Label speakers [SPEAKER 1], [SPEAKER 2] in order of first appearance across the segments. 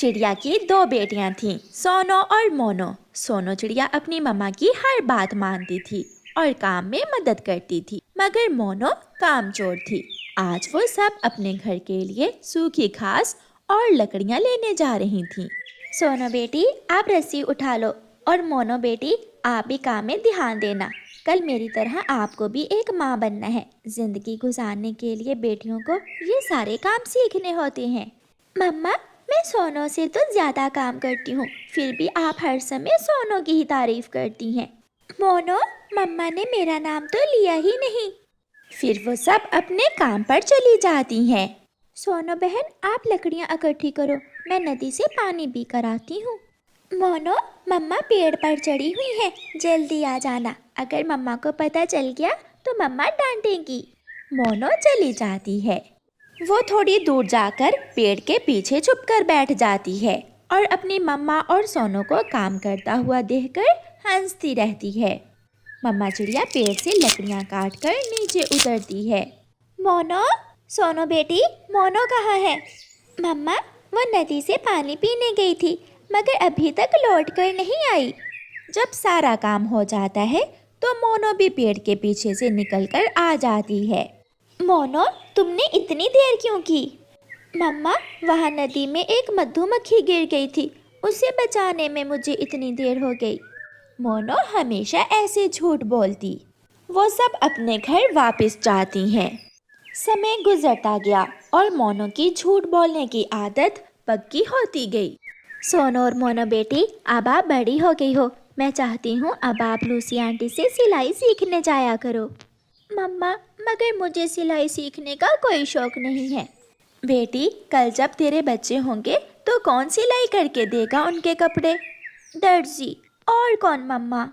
[SPEAKER 1] चिड़िया की दो बेटियां थीं, सोनो और मोनो। सोनो चिड़िया अपनी मम्मा की हर बात मानती थी और काम में मदद करती थी, मगर मोनो कामचोर थी। आज वो सब अपने घर के लिए सूखी घास और लकड़ियां लेने जा रही थीं। सोनो बेटी, आप रस्सी उठा लो, और मोनो बेटी, आप भी काम में ध्यान देना। कल मेरी तरह आपको भी एक माँ बनना है। जिंदगी गुजारने के लिए बेटियों को ये सारे काम सीखने होते हैं। मम्मा, मैं सोनो से तो ज़्यादा काम करती हूँ, फिर भी आप हर समय सोनो की ही तारीफ करती हैं। मोनो, मम्मा ने मेरा नाम तो लिया ही नहीं। फिर वो सब अपने काम पर चली जाती हैं। सोनो बहन, आप लकड़ियाँ इकट्ठी करो, मैं नदी से पानी पी कर आती हूँ। मोनो, मम्मा पेड़ पर चढ़ी हुई है, जल्दी आ जाना। अगर मम्मा को पता चल गया तो मम्मा डांटेगी। मोनो चली जाती है। वो थोड़ी दूर जाकर पेड़ के पीछे छुपकर बैठ जाती है और अपनी मम्मा और सोनो को काम करता हुआ देखकर हंसती रहती है। मम्मा चिड़िया पेड़ से लकड़ियाँ काटकर नीचे उतरती है। मोनो, सोनो बेटी, मोनो कहाँ है? मम्मा, वो नदी से पानी पीने गई थी, मगर अभी तक लौट कर नहीं आई। जब सारा काम हो जाता है तो मोनो भी पेड़ के पीछे से निकलकर आ जाती है। मोनो, तुमने इतनी देर क्यों की? मम्मा, वहाँ नदी में एक मधुमक्खी गिर गई थी, उसे बचाने में मुझे इतनी देर हो गई। मोनो हमेशा ऐसे झूठ बोलती। वो सब अपने घर वापस जाती हैं। समय गुजरता गया और मोनो की झूठ बोलने की आदत पक्की होती गई। सोनो और मोनो बेटी, अब आप बड़ी हो गई हो। मैं चाहती हूँ अब आप लूसी आंटी से सिलाई सीखने जाया करो। मम्मा, मगर मुझे सिलाई सीखने का कोई शौक नहीं है। बेटी, कल जब तेरे बच्चे होंगे तो कौन सिलाई करके देगा उनके कपड़े? दर्जी। और कौन मम्मा?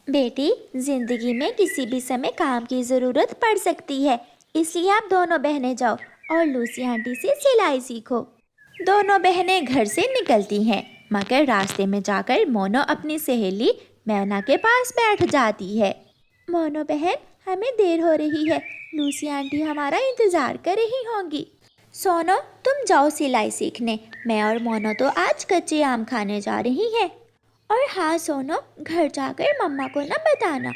[SPEAKER 1] बेटी, जिंदगी में किसी भी समय काम की ज़रूरत पड़ सकती है, इसलिए आप दोनों बहनें जाओ और लूसी आंटी से सिलाई सीखो। दोनों बहनें घर से निकलती हैं, मगर रास्ते में जाकर मोनो अपनी सहेली मैना के पास बैठ जाती है। मोनो बहन, हमें देर हो रही है, लूसी आंटी हमारा इंतज़ार कर रही होंगी। सोनो, तुम जाओ सिलाई सीखने, मैं और मोनो तो आज कच्चे आम खाने जा रही हैं। और हाँ सोनो, घर जाकर मम्मा को ना बताना।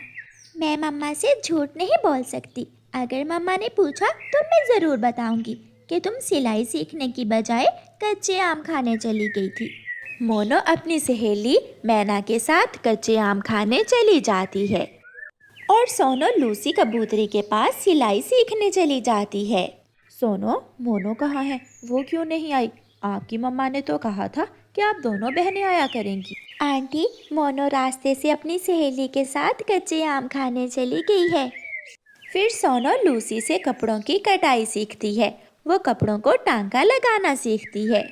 [SPEAKER 1] मैं मम्मा से झूठ नहीं बोल सकती। अगर मम्मा ने पूछा तो मैं ज़रूर बताऊंगी कि तुम सिलाई सीखने की बजाय कच्चे आम खाने चली गई थी। मोनो अपनी सहेली मैना के साथ कच्चे आम खाने चली जाती है और सोनो लूसी कबूतरी के पास सिलाई सीखने चली जाती है। सोनो, मोनो कहाँ है? वो क्यों नहीं आई? आपकी मम्मा ने तो कहा था कि आप दोनों बहनें आया करेंगी। आंटी, मोनो रास्ते से अपनी सहेली के साथ कच्चे आम खाने चली गई है। फिर सोनो लूसी से कपड़ों की कटाई सीखती है। वो कपड़ों को टांका लगाना सीखती है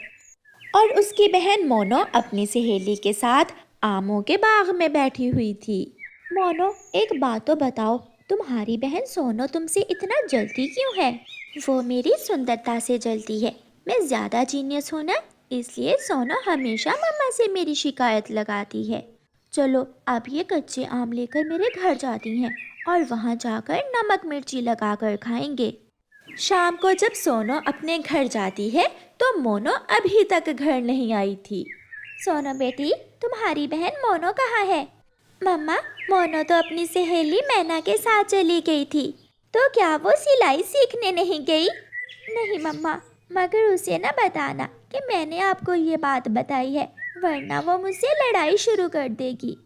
[SPEAKER 1] और उसकी बहन मोनो अपनी सहेली के साथ आमों के बाग में बैठी हुई थी। मोनो, एक बात तो बताओ, तुम्हारी बहन सोनो तुमसे इतना जलती क्यों है? वो मेरी सुंदरता से जलती है। मैं ज़्यादा जीनियस हूँ ना, इसलिए सोनो हमेशा मम्मा से मेरी शिकायत लगाती है। चलो, अब ये कच्चे आम लेकर मेरे घर जाती हैं और वहाँ जाकर नमक मिर्ची लगाकर खाएंगे। शाम को जब सोनो अपने घर जाती है तो मोनो अभी तक घर नहीं आई थी। सोनो बेटी, तुम्हारी बहन मोनो कहाँ है? मम्मा, मोनो तो अपनी सहेली मैना के साथ चली गई थी। तो क्या वो सिलाई सीखने नहीं गई? नहीं मम्मा, मगर उसे न बताना कि मैंने आपको ये बात बताई है, वरना वो मुझसे लड़ाई शुरू कर देगी।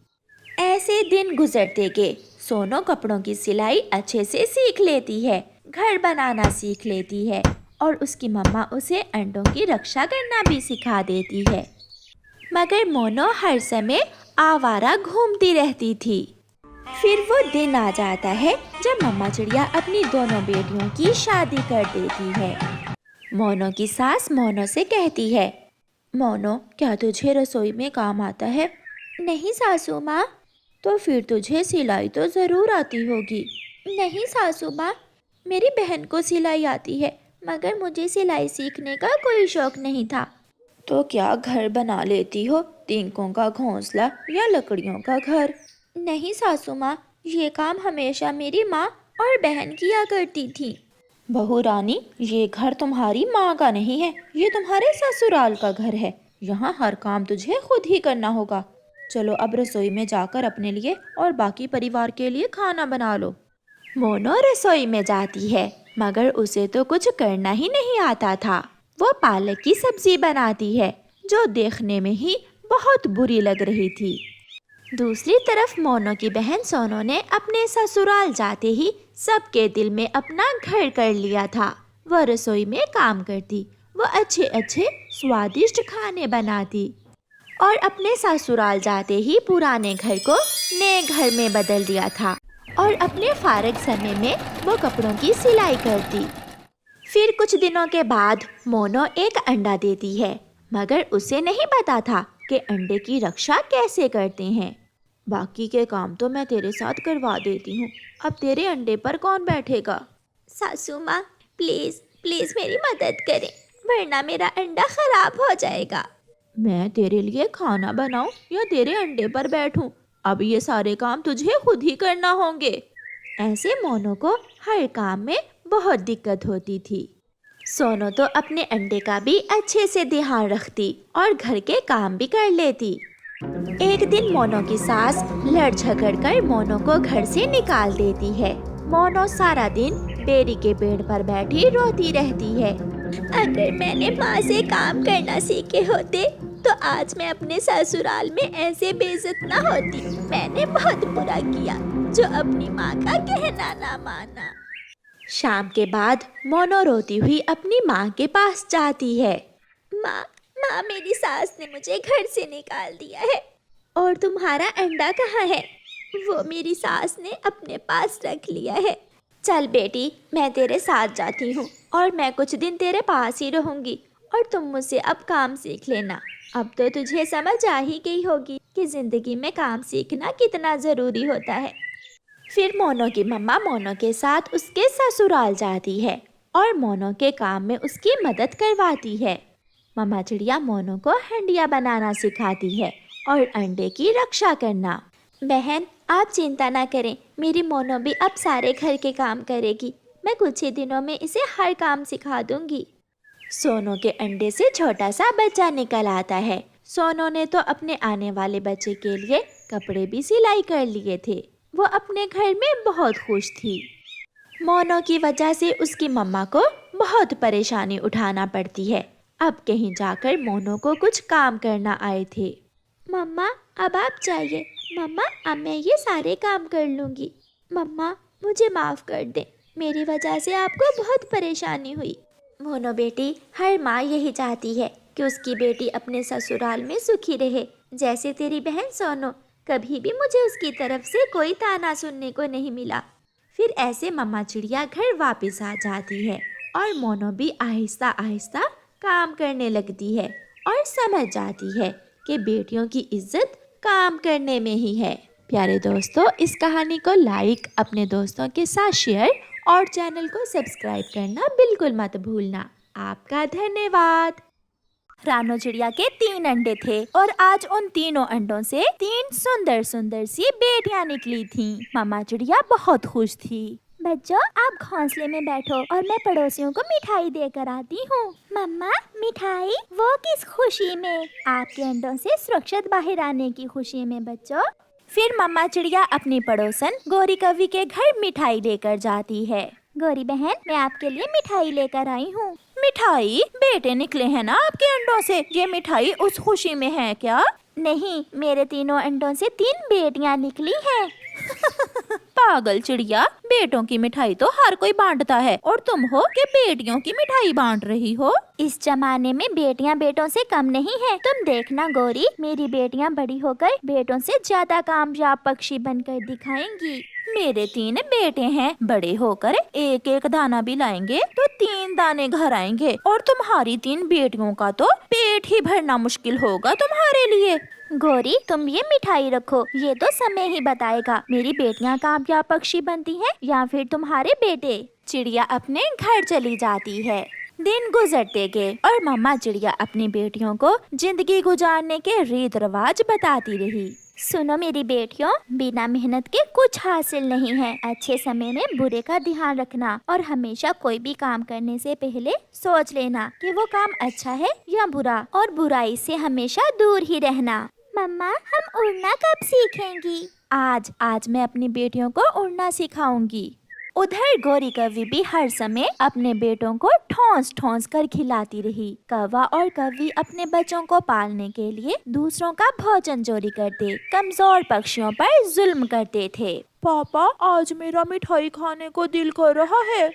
[SPEAKER 1] ऐसे दिन गुजरते गए। सोनो कपड़ों की सिलाई अच्छे से सीख लेती है, घर बनाना सीख लेती है और उसकी मम्मा उसे अंडों की रक्षा करना भी सिखा देती है। मगर मोनो हर समय आवारा घूमती रहती थी। फिर वो दिन आ जाता है जब मम्मा चिड़िया अपनी दोनों बेटियों की शादी कर देती है। मोनो की सास मोनो से कहती है, मोनो, क्या तुझे रसोई में काम आता है? नहीं सासू माँ। तो फिर तुझे सिलाई तो ज़रूर आती होगी। नहीं सासू माँ, मेरी बहन को सिलाई आती है, मगर मुझे सिलाई सीखने का कोई शौक नहीं था। तो क्या घर बना लेती हो, तिनकों का घोंसला या लकड़ियों का घर? नहीं सासू माँ, ये काम हमेशा मेरी माँ और बहन किया करती थी। बहू रानी, ये घर तुम्हारी माँ का नहीं है, ये तुम्हारे ससुराल का घर है। यहाँ हर काम तुझे खुद ही करना होगा। चलो अब रसोई में जाकर अपने लिए और बाकी परिवार के लिए खाना बना लो। मोनो रसोई में जाती है, मगर उसे तो कुछ करना ही नहीं आता था। वो पालक की सब्जी बनाती है, जो देखने में ही बहुत बुरी लग रही थी। दूसरी तरफ मोनो की बहन सोनो ने अपने ससुराल जाते ही सबके दिल में अपना घर कर लिया था। वह रसोई में काम करती, वो अच्छे अच्छे स्वादिष्ट खाने बनाती और अपने ससुराल जाते ही पुराने घर को नए घर में बदल दिया था और अपने फारग समय में वो कपड़ों की सिलाई करती। फिर कुछ दिनों के बाद मोनो एक अंडा देती है, मगर उसे नहीं पता था कि अंडे की रक्षा कैसे करते हैं। बाकी के काम तो मैं तेरे साथ करवा देती हूँ, अब तेरे अंडे पर कौन बैठेगा? सासू माँ, प्लीज प्लीज मेरी मदद करें, वरना मेरा अंडा खराब हो जाएगा। मैं तेरे लिए खाना बनाऊं या तेरे अंडे पर बैठूं? अब ये सारे काम तुझे खुद ही करना होंगे। ऐसे मोनो को हर काम में बहुत दिक्कत होती थी। सोनो तो अपने अंडे का भी अच्छे से ध्यान रखती और घर के काम भी कर लेती। एक दिन मोनो की सास लड़ झगड़ कर मोनो को घर से निकाल देती है। मोनो सारा दिन बेरी के पेड़ पर बैठी रोती रहती है। अगर मैंने माँ से काम करना सीखे होते तो आज मैं अपने ससुराल में ऐसे बेइज्जत ना होती। मैंने बहुत बुरा किया जो अपनी माँ का कहना ना माना। शाम के बाद मोनो रोती हुई अपनी माँ के पास जाती है। माँ, माँ, मेरी सास ने मुझे घर से निकाल दिया है और तुम्हारा अंडा कहाँ है? वो मेरी सास ने अपने पास रख लिया है। चल बेटी, मैं तेरे साथ जाती हूँ और मैं कुछ दिन तेरे पास ही रहूँगी और तुम मुझसे अब काम सीख लेना। अब तो तुझे समझ आ ही गई होगी कि जिंदगी में काम सीखना कितना ज़रूरी होता है। फिर मोनो की मम्मा मोनो के साथ उसके ससुराल जाती है और मोनो के काम में उसकी मदद करवाती है। मम्मा चिड़िया मोनो को हंडिया बनाना सिखाती है और अंडे की रक्षा करना। बहन, आप चिंता ना करें, मेरी मोनो भी अब सारे घर के काम करेगी। मैं कुछ ही दिनों में इसे हर काम सिखा दूंगी। सोनो के अंडे से छोटा सा बच्चा निकल आता है। सोनो ने तो अपने आने वाले बच्चे के लिए कपड़े भी सिलाई कर लिए थे। वो अपने घर में बहुत खुश थी। मोनो की वजह से उसकी मम्मा को बहुत परेशानी उठाना पड़ती है। अब कहीं जाकर मोनो को कुछ काम करना आए थे। मम्मा, अब आप जाइए। मम्मा, अब मैं ये सारे काम कर लूँगी। मम्मा, मुझे माफ़ कर दें, मेरी वजह से आपको बहुत परेशानी हुई। मोनो बेटी, हर माँ यही चाहती है कि उसकी बेटी अपने ससुराल में सुखी रहे। जैसे तेरी बहन सोनो, कभी भी मुझे उसकी तरफ से कोई ताना सुनने को नहीं मिला। फिर ऐसे मम्मा चिड़िया घर वापस आ जाती है और मोनो भी आहिस्ता आहिस्ता काम करने लगती है और समझ जाती है कि बेटियों की इज्जत काम करने में ही है। प्यारे दोस्तों, इस कहानी को लाइक, अपने दोस्तों के साथ शेयर और चैनल को सब्सक्राइब करना बिल्कुल मत भूलना। आपका धन्यवाद। रानो चिड़िया के 3 अंडे थे और आज उन तीनों अंडों से 3 सुंदर सुंदर सी बेटियां निकली थीं। मम्मा चिड़िया बहुत खुश थी। बच्चों, आप घोंसले में बैठो और मैं पड़ोसियों को मिठाई देकर आती हूँ। मम्मा, मिठाई? वो किस खुशी में? आपके अंडों से सुरक्षित बाहर आने की खुशी में बच्चों। फिर मम्मा चिड़िया अपनी पड़ोसन गौरी कवि के घर मिठाई लेकर जाती है। गौरी बहन, मैं आपके लिए मिठाई लेकर आई हूँ। मिठाई? बेटे निकले हैं ना आपके अंडों से, ये मिठाई उस खुशी में है क्या? नहीं, मेरे तीनों अंडों से 3 बेटियां निकली हैं। पागल चिड़िया, बेटों की मिठाई तो हर कोई बांटता है और तुम हो कि बेटियों की मिठाई बांट रही हो। इस जमाने में बेटियां बेटों से कम नहीं है। तुम देखना गौरी, मेरी बेटियां बड़ी होकर बेटों से ज्यादा कामयाब पक्षी बनकर दिखाएंगी। मेरे 3 बेटे हैं, बड़े होकर एक एक दाना भी लाएंगे तो 3 दाने घर आएंगे और तुम्हारी 3 बेटियों का तो पेट ही भरना मुश्किल होगा तुम्हारे लिए। गौरी, तुम ये मिठाई रखो, ये तो समय ही बताएगा मेरी बेटियां कामयाब पक्षी बनती हैं या फिर तुम्हारे बेटे। चिड़िया अपने घर चली जाती है। दिन गुजरते गए और मम्मा चिड़िया अपनी बेटियों को जिंदगी गुजारने के रीत रिवाज बताती रही।
[SPEAKER 2] सुनो मेरी बेटियों, बिना मेहनत के कुछ हासिल नहीं है। अच्छे समय में बुरे का ध्यान रखना और हमेशा कोई भी काम करने से पहले सोच लेना कि वो काम अच्छा है या बुरा, और बुराई से हमेशा दूर ही रहना। मम्मा, हम उड़ना कब सीखेंगी? आज मैं अपनी बेटियों को उड़ना सिखाऊंगी। उधर गौरी कौवी भी हर समय अपने बेटों को ठोंस ठोंस कर खिलाती रही। कौवा और कौवी अपने बच्चों को पालने के लिए दूसरों का भोजन चोरी करते, कमजोर पक्षियों पर जुल्म करते थे।
[SPEAKER 1] पापा, आज मेरा मिठाई खाने को दिल कर रहा है।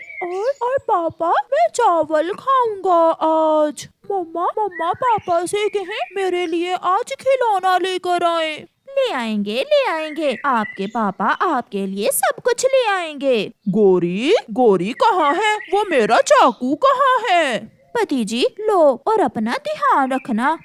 [SPEAKER 1] और पापा, मैं चावल खाऊंगा आज। मम्मा मम्मा, पापा से कहें मेरे लिए आज खिलौना लेकर आए। ले आएंगे, आपके पापा आपके लिए सब कुछ ले आएंगे। गोरी कहाँ है? वो मेरा चाकू कहाँ है? पति जी, लो और अपना ध्यान रखना।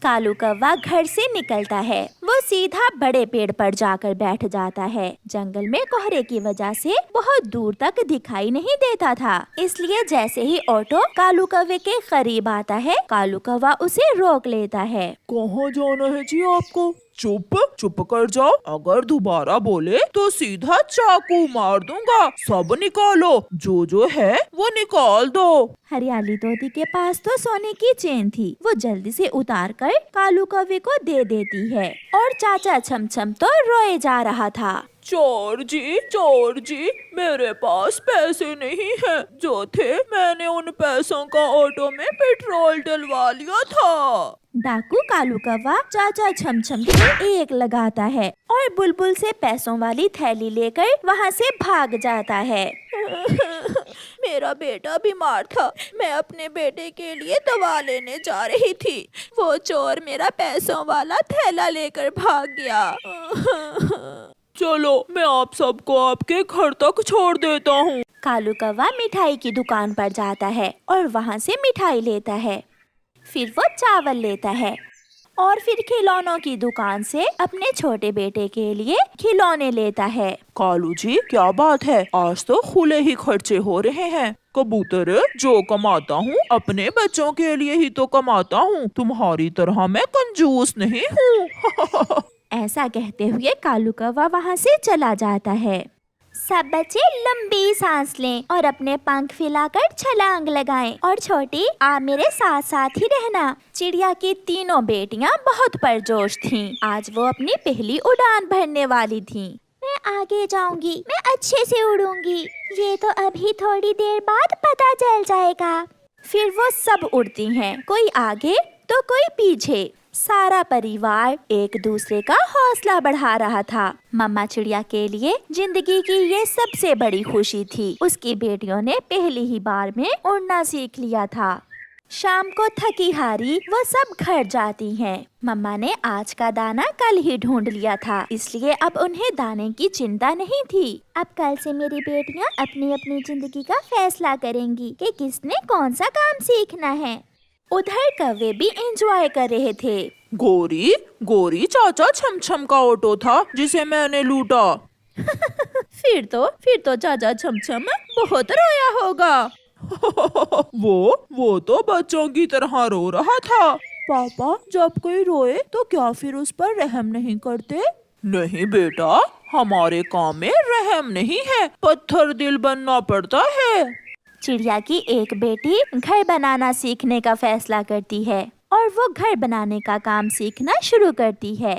[SPEAKER 2] कालू कौवा घर से निकलता है। वो सीधा बड़े पेड़ पर जाकर बैठ जाता है। जंगल में कोहरे की वजह से बहुत दूर तक दिखाई नहीं देता था, इसलिए जैसे ही ऑटो कालू कौवे के करीब आता है, कालू कौवा उसे रोक लेता है।
[SPEAKER 1] कहाँ जाना है जी आपको? चुप कर जाओ, अगर दोबारा बोले तो सीधा चाकू मार दूंगा। सब निकालो, जो है वो निकाल दो।
[SPEAKER 2] हरियाली तोती के पास तो सोने की चेन थी। वो जल्दी से उतार कर कालू कौवे को दे देती है, और चाचा छमछम तो रोए जा रहा था।
[SPEAKER 1] चोर जी, मेरे पास पैसे नहीं हैं। जो थे मैंने उन पैसों का ऑटो में पेट्रोल डलवा लिया था।
[SPEAKER 2] डाकू कालू कौवा चाचा छमछम को एक लगाता है और बुलबुल से पैसों वाली थैली लेकर वहाँ से भाग जाता है।
[SPEAKER 1] मेरा बेटा बीमार था, मैं अपने बेटे के लिए दवा लेने जा रही थी। वो चोर मेरा पैसों वाला थैला लेकर भाग गया। चलो, मैं आप सबको आपके घर तक छोड़ देता हूँ।
[SPEAKER 2] कालू कौवा मिठाई की दुकान पर जाता है और वहाँ से मिठाई लेता है। फिर वो चावल लेता है और फिर खिलौनों की दुकान से अपने छोटे बेटे के लिए खिलौने लेता है।
[SPEAKER 1] कालू जी, क्या बात है? आज तो खुले ही खर्चे हो रहे हैं। कबूतर, जो कमाता हूँ अपने बच्चों के लिए ही तो कमाता हूँ, तुम्हारी तरह मैं कंजूस नहीं हूँ।
[SPEAKER 2] ऐसा कहते हुए कालू कौवा वहाँ से चला जाता है। सब बच्चे लंबी सांस लें और अपने पंख फैलाकर छलांग लगाएं। और छोटी, आप मेरे साथ साथ ही रहना। चिड़िया की तीनों बेटियां बहुत पुरजोश थीं। आज वो अपनी पहली उड़ान भरने वाली थीं। मैं आगे जाऊंगी, मैं अच्छे से उड़ूंगी। ये तो अभी थोड़ी देर बाद पता चल जाएगा। फिर वो सब उड़ती हैं, कोई आगे तो कोई पीछे। सारा परिवार एक दूसरे का हौसला बढ़ा रहा था। मम्मा चिड़िया के लिए जिंदगी की ये सबसे बड़ी खुशी थी। उसकी बेटियों ने पहली ही बार में उड़ना सीख लिया था। शाम को थकी हारी वो सब घर जाती हैं। मम्मा ने आज का दाना कल ही ढूंढ लिया था, इसलिए अब उन्हें दाने की चिंता नहीं थी। अब कल से मेरी बेटियां अपनी अपनी जिंदगी का फैसला करेंगी कि किसने कौन सा काम सीखना है। उधर कौवे भी एंजॉय कर रहे थे।
[SPEAKER 1] गोरी चाचा छमछम का ऑटो था जिसे मैंने लूटा। फिर तो चाचा छमछम बहुत रोया होगा। वो तो बच्चों की तरह रो रहा था। पापा, जब कोई रोए तो क्या फिर उस पर रहम नहीं करते? नहीं बेटा, हमारे काम में रहम नहीं है, पत्थर दिल बनना पड़ता है।
[SPEAKER 2] चिड़िया की एक बेटी घर बनाना सीखने का फैसला करती है और वो घर बनाने का काम सीखना शुरू करती है।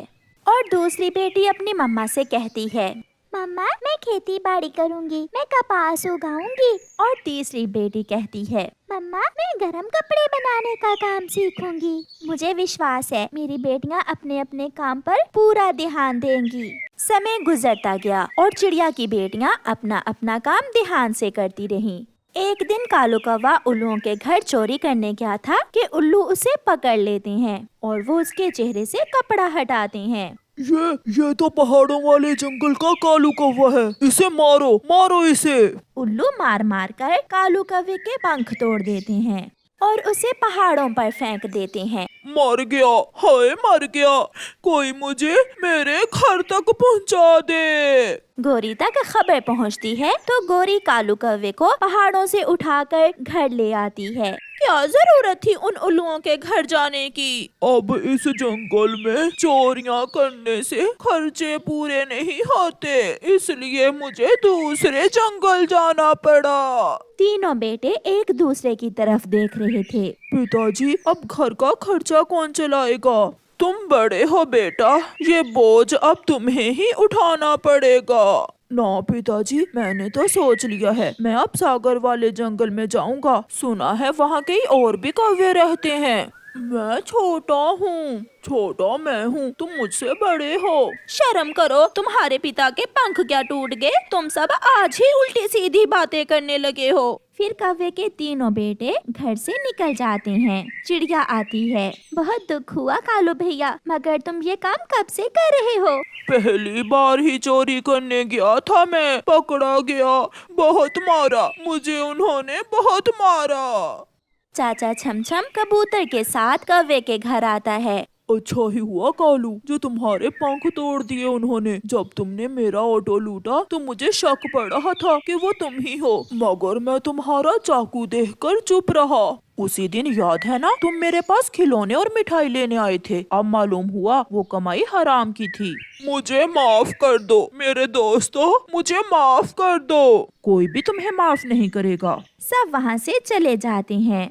[SPEAKER 2] और दूसरी बेटी अपनी मम्मा से कहती है, मम्मा, मैं खेती बाड़ी करूंगी, मैं कपास उगाऊंगी। और तीसरी बेटी कहती है, मम्मा, मैं गरम कपड़े बनाने का काम सीखूंगी। मुझे विश्वास है मेरी बेटियां अपने अपने काम पर पूरा ध्यान देंगी। समय गुजरता गया और चिड़िया की बेटियां अपना अपना काम ध्यान से करती रहीं। एक दिन कालू कौवा उल्लुओं के घर चोरी करने गया था कि उल्लू उसे पकड़ लेते हैं और वो उसके चेहरे से कपड़ा हटाते हैं।
[SPEAKER 1] ये तो पहाड़ों वाले जंगल का कालू कौवा है, इसे मारो इसे।
[SPEAKER 2] उल्लू मार मार कर कालू कौवे के पंख तोड़ देते हैं और उसे पहाड़ों पर फेंक देते हैं।
[SPEAKER 1] मर गया, कोई मुझे मेरे घर तक पहुंचा दे।
[SPEAKER 2] गोरी तक खबर पहुंचती है तो गोरी कालू कौवे को पहाड़ों से उठाकर घर ले आती है।
[SPEAKER 1] क्या जरूरत थी उन उल्लुओं के घर जाने की?
[SPEAKER 3] अब इस जंगल में चोरियां करने से खर्चे पूरे नहीं होते, इसलिए मुझे दूसरे जंगल जाना पड़ा।
[SPEAKER 2] तीनों बेटे एक दूसरे की तरफ देख रहे थे।
[SPEAKER 3] पिताजी, अब घर का खर्चा कौन चलाएगा? तुम बड़े हो बेटा, ये बोझ अब तुम्हें ही उठाना पड़ेगा। ना पिताजी, मैंने तो सोच लिया है, मैं अब सागर वाले जंगल में जाऊंगा। सुना है वहाँ कई और भी कौवे रहते हैं। मैं छोटा हूँ, छोटा मैं हूँ, तुम मुझसे बड़े हो।
[SPEAKER 1] शर्म करो, तुम्हारे पिता के पंख क्या टूट गए? तुम सब आज ही उल्टी सीधी बातें करने लगे हो।
[SPEAKER 2] फिर कौवे के तीनों बेटे घर से निकल जाते हैं। चिड़िया आती है। बहुत दुख हुआ कालू भैया, मगर तुम ये काम कब से कर रहे हो?
[SPEAKER 3] पहली बार ही चोरी करने गया था मैं, पकड़ा गया, बहुत मारा मुझे उन्होंने, बहुत मारा।
[SPEAKER 2] चाचा छमछम कबूतर के साथ कौवे के घर आता है।
[SPEAKER 3] अच्छा ही हुआ कालू, जो तुम्हारे पंख तोड़ दिए उन्होंने। जब तुमने मेरा ऑटो लूटा तो मुझे शक पड़ रहा था कि वो तुम ही हो, मगर मैं तुम्हारा चाकू देखकर चुप रहा। उसी दिन याद है ना, तुम मेरे पास खिलौने और मिठाई लेने आए थे। अब मालूम हुआ वो कमाई हराम की थी। मुझे माफ कर दो मेरे दोस्तों, मुझे माफ कर दो। कोई भी तुम्हें माफ नहीं करेगा।
[SPEAKER 2] सब वहाँ से चले जाते हैं।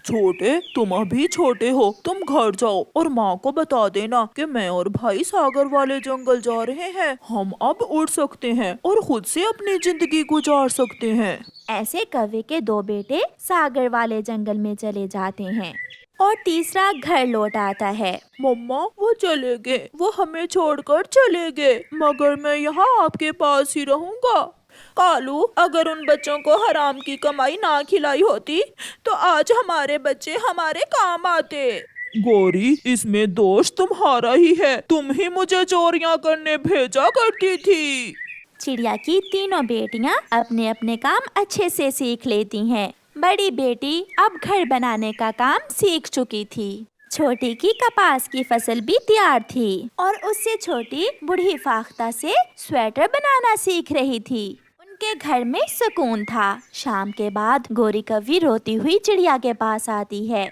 [SPEAKER 3] छोटे, तुम अभी छोटे हो, तुम घर जाओ और माँ को बता देना कि मैं और भाई सागर वाले जंगल जा रहे हैं। हम अब उड़ सकते हैं और खुद से अपनी जिंदगी गुजार सकते हैं।
[SPEAKER 2] ऐसे कौवे के दो बेटे सागर वाले जंगल में चले जाते हैं और तीसरा घर लौट आता है।
[SPEAKER 3] मम्मा, वो चले गए, वो हमें छोड़कर चले गए, मगर मैं यहाँ आपके पास ही रहूँगा।
[SPEAKER 1] कालू, अगर उन बच्चों को हराम की कमाई ना खिलाई होती तो आज हमारे बच्चे हमारे काम आते।
[SPEAKER 3] गौरी, इसमें दोष तुम्हारा ही है, तुम ही मुझे चोरियां करने भेजा करती थी।
[SPEAKER 2] चिड़िया की तीनों बेटियां अपने अपने काम अच्छे से सीख लेती हैं। बड़ी बेटी अब घर बनाने का काम सीख चुकी थी। छोटी की कपास की फसल भी तैयार थी और उससे छोटी बूढ़ी फाख्ता से स्वेटर बनाना सीख रही थी। उनके घर में सुकून था। शाम के बाद गोरी कौवी रोती हुई चिड़िया के पास आती है।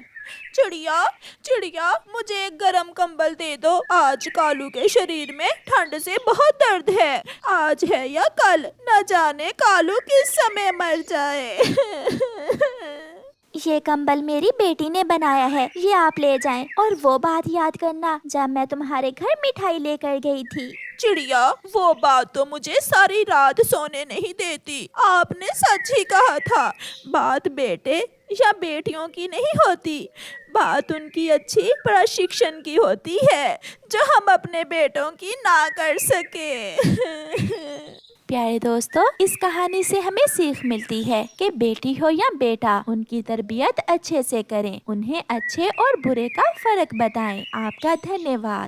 [SPEAKER 1] चिड़िया, चिड़िया, मुझे एक गरम कंबल दे दो। आज कालू के शरीर में ठंड से बहुत दर्द है। आज है या कल, न जाने कालू किस समय मर जाए।
[SPEAKER 2] ये कंबल मेरी बेटी ने बनाया है, ये आप ले जाएं। और वो बात याद करना जब मैं तुम्हारे घर मिठाई लेकर गई थी।
[SPEAKER 1] चिड़िया, वो बात तो मुझे सारी रात सोने नहीं देती। आपने सच ही कहा था, बात बेटे या बेटियों की नहीं होती, बात उनकी अच्छी प्रशिक्षण की होती है जो हम अपने बेटों की ना कर सके।
[SPEAKER 2] प्यारे दोस्तों, इस कहानी से हमें सीख मिलती है कि बेटी हो या बेटा, उनकी तरबियत अच्छे से करें, उन्हें अच्छे और बुरे का फर्क बताएं। आपका धन्यवाद।